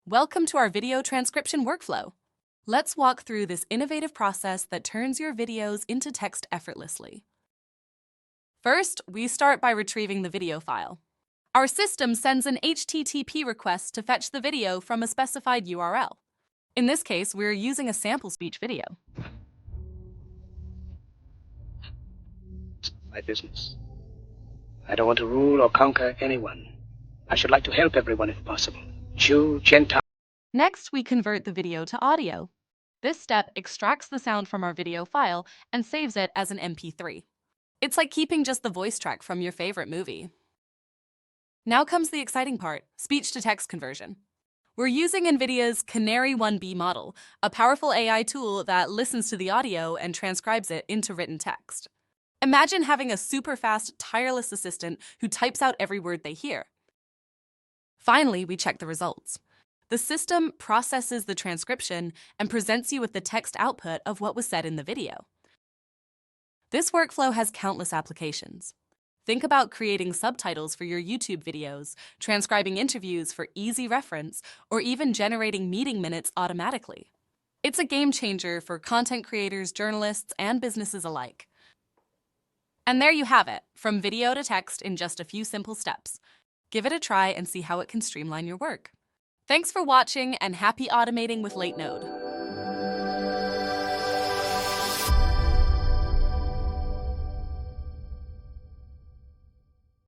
Welcome to our video transcription workflow. Let's walk through this innovative process that turns your videos into text effortlessly. First, we start by retrieving the video file. Our system sends an HTTP request to fetch the video from a specified URL. In this case, we're using a sample speech video. My business. I don't want to rule or conquer anyone. I should like to help everyone if possible. Jew, Gentile. Next, we convert the video to audio. This step extracts the sound from our video file and saves it as an MP3. It's like keeping just the voice track from your favorite movie. Now comes the exciting part, speech-to-text conversion. We're using NVIDIA's Canary-1B model, a powerful AI tool that listens to the audio and transcribes it into written text. Imagine having a super-fast, tireless assistant who types out every word they hear. Finally, we check the results. The system processes the transcription and presents you with the text output of what was said in the video. This workflow has countless applications. Think about creating subtitles for your YouTube videos, transcribing interviews for easy reference, or even generating meeting minutes automatically. It's a game changer for content creators, journalists, and businesses alike. And there you have it, from video to text in just a few simple steps. Give it a try and see how it can streamline your work. Thanks for watching, and happy automating with LateNode.